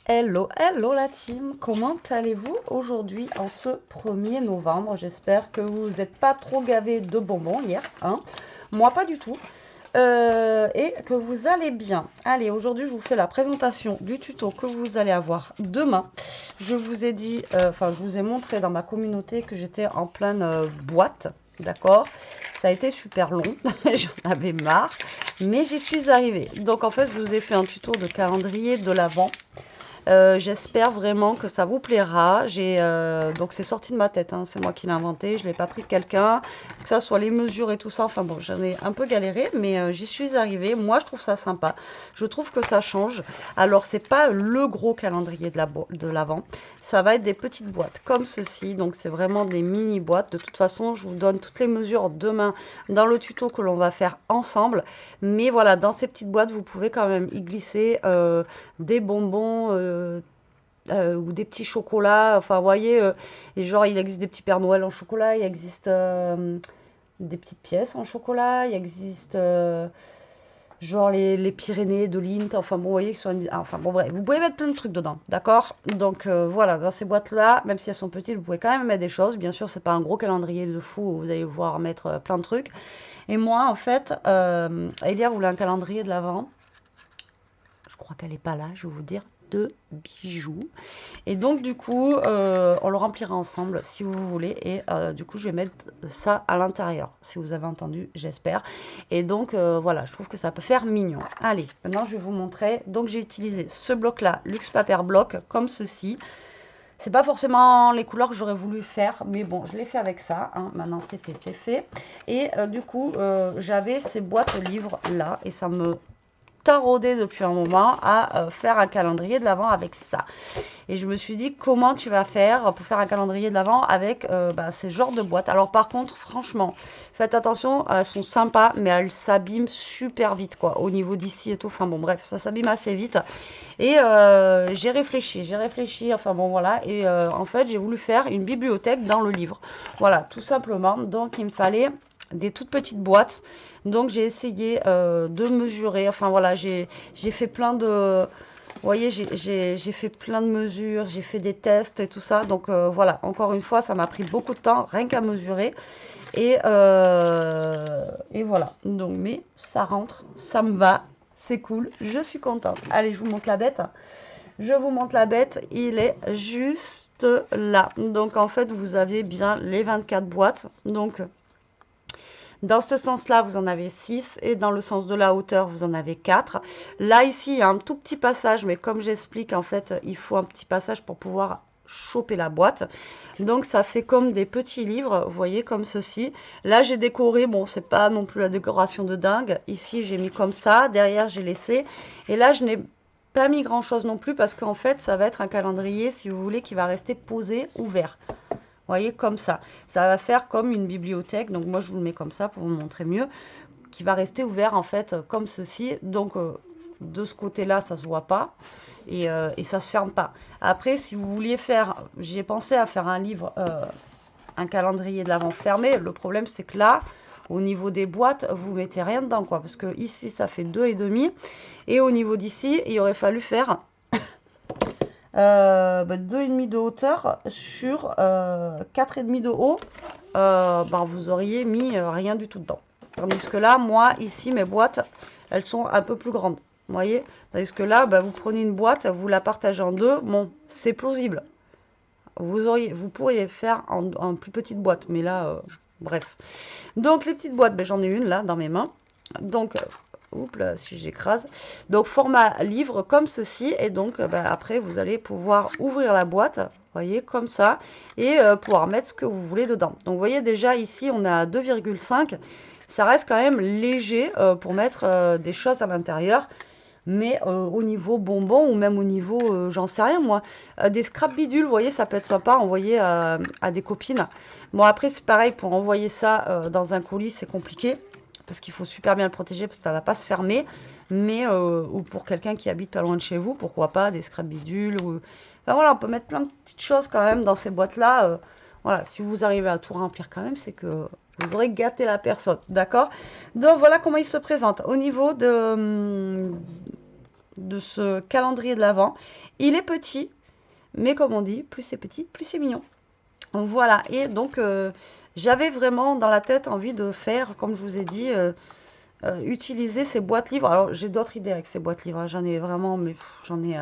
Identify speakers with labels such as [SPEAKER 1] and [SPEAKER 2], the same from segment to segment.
[SPEAKER 1] Hello, hello la team, comment allez-vous aujourd'hui en ce 1er novembre? J'espère que vous n'êtes pas trop gavés de bonbons hier, hein? Moi pas du tout. Et que vous allez bien. Allez, aujourd'hui je vous fais la présentation du tuto que vous allez avoir demain. Je vous ai dit, je vous ai montré dans ma communauté que j'étais en pleine boîte, d'accord? Ça a été super long, j'en avais marre, mais j'y suis arrivée. Donc en fait, je vous ai fait un tuto de calendrier de l'Avent. J'espère vraiment que ça vous plaira. Donc c'est sorti de ma tête, hein, c'est moi qui l'ai inventé, je ne l'ai pas pris de quelqu'un, que ça soit les mesures et tout ça. Enfin bon, j'en ai un peu galéré, mais j'y suis arrivée. Moi, je trouve ça sympa. Je trouve que ça change. Alors, c'est pas le gros calendrier de l'Avent. Ça va être des petites boîtes comme ceci. Donc, c'est vraiment des mini boîtes. De toute façon, je vous donne toutes les mesures demain dans le tuto que l'on va faire ensemble. Mais voilà, dans ces petites boîtes, vous pouvez quand même y glisser des bonbons ou des petits chocolats. Enfin, vous voyez, et genre, il existe des petits Pères Noël en chocolat, il existe des petites pièces en chocolat, il existe genre les Pyrénées de Lint. Enfin, bon, vous voyez, enfin, bon, bref, vous pouvez mettre plein de trucs dedans, d'accord? Donc, voilà, dans ces boîtes-là, même si elles sont petites, vous pouvez quand même mettre des choses. Bien sûr, c'est pas un gros calendrier de fou où vous allez voir mettre plein de trucs. Et moi, en fait, Elia voulait un calendrier de l'Avent. Je crois qu'elle n'est pas là, je vais vous dire, de bijoux. Et donc, du coup, on le remplira ensemble si vous voulez. Et du coup, je vais mettre ça à l'intérieur, si vous avez entendu, j'espère. Et donc, voilà, je trouve que ça peut faire mignon. Allez, maintenant, je vais vous montrer. Donc, j'ai utilisé ce bloc-là, Luxe Paper Block, comme ceci. C'est pas forcément les couleurs que j'aurais voulu faire, mais bon, je l'ai fait avec ça. Hein. Maintenant, c'est fait, c'est fait. Et du coup, j'avais ces boîtes livres là, et ça me taraudé depuis un moment à faire un calendrier de l'Avent avec ça. Et je me suis dit, comment tu vas faire pour faire un calendrier de l'Avent avec ces genres de boîtes. Alors par contre, franchement, faites attention, elles sont sympas, mais elles s'abîment super vite, quoi, au niveau d'ici et tout. Enfin bon, bref, ça s'abîme assez vite. Et j'ai réfléchi, enfin bon, voilà. Et en fait, j'ai voulu faire une bibliothèque dans le livre. Voilà, tout simplement. Donc, il me fallait des toutes petites boîtes. Donc j'ai essayé de mesurer, enfin voilà, j'ai fait plein de, vous voyez, j'ai fait plein de mesures, j'ai fait des tests et tout ça. Donc voilà, encore une fois, ça m'a pris beaucoup de temps, rien qu'à mesurer. Et voilà, donc mais ça rentre, ça me va, c'est cool, je suis contente. Allez, je vous montre la bête. Je vous montre la bête, il est juste là. Donc en fait, vous avez bien les 24 boîtes. Donc dans ce sens-là, vous en avez 6 et dans le sens de la hauteur, vous en avez 4. Là, ici, il y a un tout petit passage, mais comme j'explique, en fait, il faut un petit passage pour pouvoir choper la boîte. Donc, ça fait comme des petits livres, vous voyez, comme ceci. Là, j'ai décoré, bon, c'est pas non plus la décoration de dingue. Ici, j'ai mis comme ça. Derrière, j'ai laissé. Et là, je n'ai pas mis grand-chose non plus parce qu'en fait, ça va être un calendrier, si vous voulez, qui va rester posé, ouvert. Vous voyez, comme ça. Ça va faire comme une bibliothèque. Donc, moi, je vous le mets comme ça pour vous montrer mieux. Qui va rester ouvert, en fait, comme ceci. Donc, de ce côté-là, ça ne se voit pas. Et ça ne se ferme pas. Après, si vous vouliez faire... J'ai pensé à faire un livre, un calendrier de l'Avent fermé. Le problème, c'est que là, au niveau des boîtes, vous mettez rien dedans, quoi. Parce que ici, ça fait 2,5. Et au niveau d'ici, il aurait fallu faire... 2,5 de hauteur sur 4,5 de haut, vous auriez mis rien du tout dedans. Tandis que là, moi, ici, mes boîtes, elles sont un peu plus grandes. Vous voyez? Tandis que là, vous prenez une boîte, vous la partagez en deux. Bon, c'est plausible. Vous pourriez faire en plus petite boîte. Mais là, bref. Donc, les petites boîtes, j'en ai une là dans mes mains. Donc, oups là, si j'écrase. Donc format livre comme ceci. Et donc après, vous allez pouvoir ouvrir la boîte, vous voyez, comme ça. Et pouvoir mettre ce que vous voulez dedans. Donc vous voyez déjà ici, on a 2,5. Ça reste quand même léger pour mettre des choses à l'intérieur. Mais au niveau bonbon ou même au niveau, j'en sais rien moi, des scrap bidules, vous voyez, ça peut être sympa à envoyer à des copines. Bon, après, c'est pareil, pour envoyer ça dans un colis, c'est compliqué parce qu'il faut super bien le protéger parce que ça ne va pas se fermer. Mais, ou pour quelqu'un qui habite pas loin de chez vous, pourquoi pas, des scrap bidules. Ou... Enfin, voilà, on peut mettre plein de petites choses quand même dans ces boîtes-là. Voilà, si vous arrivez à tout remplir quand même, c'est que vous aurez gâté la personne, d'accord? Donc voilà comment il se présente. Au niveau de ce calendrier de l'Avent. Il est petit, mais comme on dit, plus c'est petit, plus c'est mignon. Voilà, et donc j'avais vraiment dans la tête envie de faire, comme je vous ai dit, utiliser ces boîtes livres. Alors j'ai d'autres idées avec ces boîtes livres, hein. J'en ai vraiment, mais j'en ai,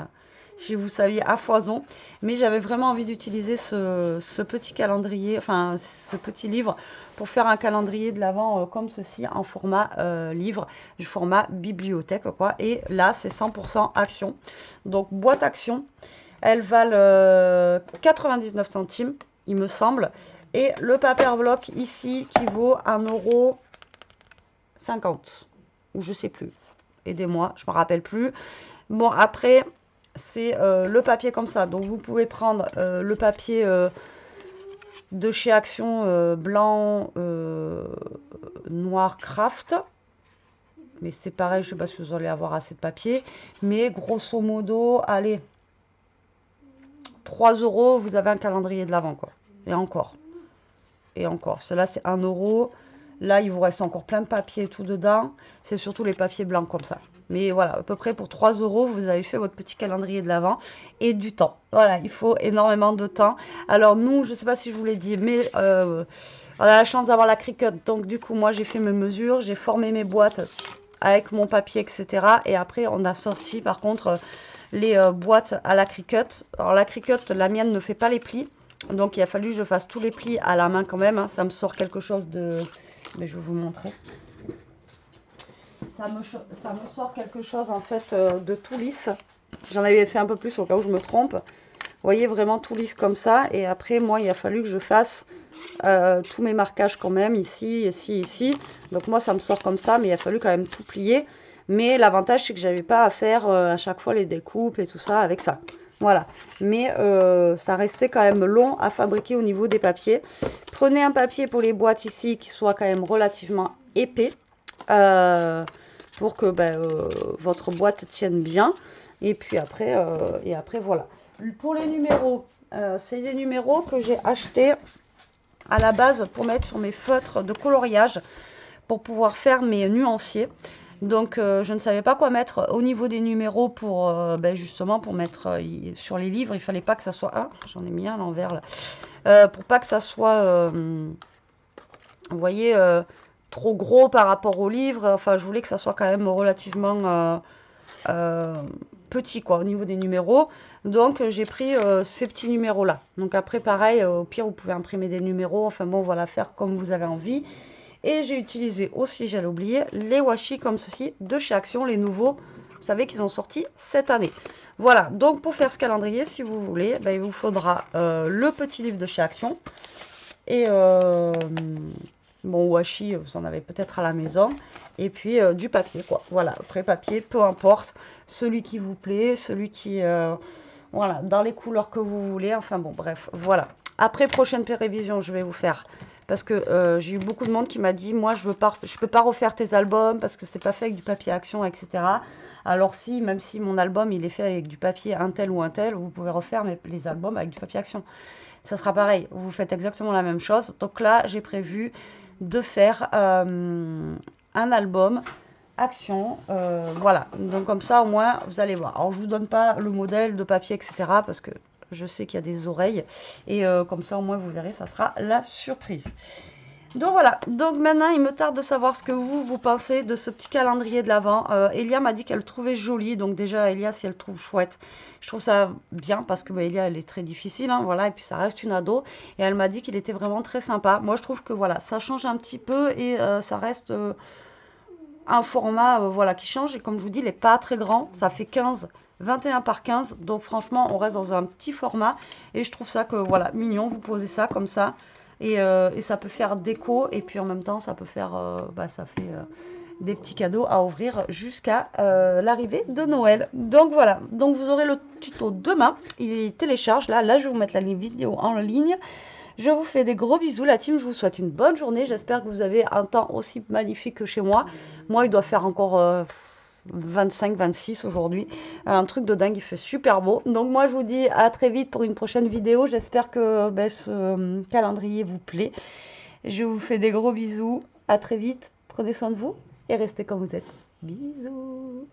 [SPEAKER 1] si vous saviez, à foison. Mais j'avais vraiment envie d'utiliser ce petit calendrier, enfin ce petit livre pour faire un calendrier de l'Avent comme ceci en format livre, format bibliothèque quoi. Et là c'est 100% action. Donc boîte action, elles valent 99 centimes il me semble. Et le papier enveloppe ici qui vaut 1,50 € ou je sais plus. Aidez-moi, je me rappelle plus. Bon après c'est le papier comme ça. Donc vous pouvez prendre le papier de chez Action blanc noir craft. Mais c'est pareil, je sais pas si vous allez avoir assez de papier. Mais grosso modo, allez, 3 €, vous avez un calendrier de l'Avent quoi. Et encore. Et encore. Cela c'est 1 €. Là, il vous reste encore plein de papiers et tout dedans. C'est surtout les papiers blancs comme ça. Mais voilà, à peu près pour 3 €, vous avez fait votre petit calendrier de l'Avent et du temps. Voilà, il faut énormément de temps. Alors nous, je ne sais pas si je vous l'ai dit, mais on a la chance d'avoir la Cricut. Donc du coup, moi, j'ai fait mes mesures, j'ai formé mes boîtes avec mon papier, etc. Et après, on a sorti par contre les boîtes à la Cricut. Alors la Cricut, la mienne ne fait pas les plis. Donc il a fallu que je fasse tous les plis à la main quand même. Hein. Ça me sort quelque chose de... Mais je vais vous montrer. Ça me sort quelque chose en fait de tout lisse. J'en avais fait un peu plus au cas où je me trompe. Vous voyez vraiment tout lisse comme ça. Et après moi il a fallu que je fasse tous mes marquages quand même. Ici, ici, ici. Donc moi ça me sort comme ça. Mais il a fallu quand même tout plier. Mais l'avantage c'est que j'avais pas à faire à chaque fois les découpes et tout ça avec ça. Voilà, mais ça restait quand même long à fabriquer au niveau des papiers. Prenez un papier pour les boîtes ici qui soit quand même relativement épais pour que votre boîte tienne bien. Et puis après, voilà. Pour les numéros, c'est des numéros que j'ai achetés à la base pour mettre sur mes feutres de coloriage pour pouvoir faire mes nuanciers. Donc je ne savais pas quoi mettre au niveau des numéros pour justement pour mettre sur les livres. Il fallait pas que ça soit... Ah, j'en ai mis un à l'envers là. Pour pas que ça soit, vous voyez, trop gros par rapport au livre. Enfin, je voulais que ça soit quand même relativement petit quoi au niveau des numéros. Donc j'ai pris ces petits numéros là. Donc après pareil, au pire vous pouvez imprimer des numéros. Enfin bon, voilà, faire comme vous avez envie. Et j'ai utilisé aussi, j'allais oublier, les washi comme ceci de chez Action, les nouveaux. Vous savez qu'ils ont sorti cette année. Voilà, donc pour faire ce calendrier, si vous voulez, il vous faudra le petit livre de chez Action. Et bon, washi, vous en avez peut-être à la maison. Et puis du papier, quoi. Voilà, après papier, peu importe. Celui qui vous plaît, celui qui... voilà, dans les couleurs que vous voulez. Enfin bon, bref, voilà. Après, prochaine révision, je vais vous faire... Parce que j'ai eu beaucoup de monde qui m'a dit, moi je peux pas refaire tes albums parce que c'est pas fait avec du papier Action, etc. Alors si, même si mon album il est fait avec du papier un tel ou un tel, vous pouvez refaire les albums avec du papier Action. Ça sera pareil, vous faites exactement la même chose. Donc là, j'ai prévu de faire un album Action, voilà. Donc comme ça, au moins, vous allez voir. Alors je vous donne pas le modèle de papier, etc. parce que je sais qu'il y a des oreilles. Et comme ça, au moins, vous verrez, ça sera la surprise. Donc voilà. Donc maintenant, il me tarde de savoir ce que vous pensez de ce petit calendrier de l'Avent. Elia m'a dit qu'elle le trouvait joli. Donc déjà, Elia, si elle le trouve chouette, je trouve ça bien parce que Elia, elle est très difficile. Hein, voilà. Et puis, ça reste une ado. Et elle m'a dit qu'il était vraiment très sympa. Moi, je trouve que voilà, ça change un petit peu et ça reste... un format voilà, qui change. Et comme je vous dis, il n'est pas très grand. Ça fait 21 par 15. Donc franchement, on reste dans un petit format. Et je trouve ça que voilà, mignon. Vous posez ça comme ça. Et ça peut faire déco. Et puis en même temps, ça peut faire... ça fait des petits cadeaux à ouvrir jusqu'à l'arrivée de Noël. Donc voilà. Donc vous aurez le tuto demain. Il télécharge. Là, je vais vous mettre la vidéo en ligne. Je vous fais des gros bisous, la team. Je vous souhaite une bonne journée. J'espère que vous avez un temps aussi magnifique que chez moi. Moi, il doit faire encore 25, 26 aujourd'hui. Un truc de dingue, il fait super beau. Donc moi, je vous dis à très vite pour une prochaine vidéo. J'espère que ce calendrier vous plaît. Je vous fais des gros bisous. À très vite. Prenez soin de vous et restez comme vous êtes. Bisous.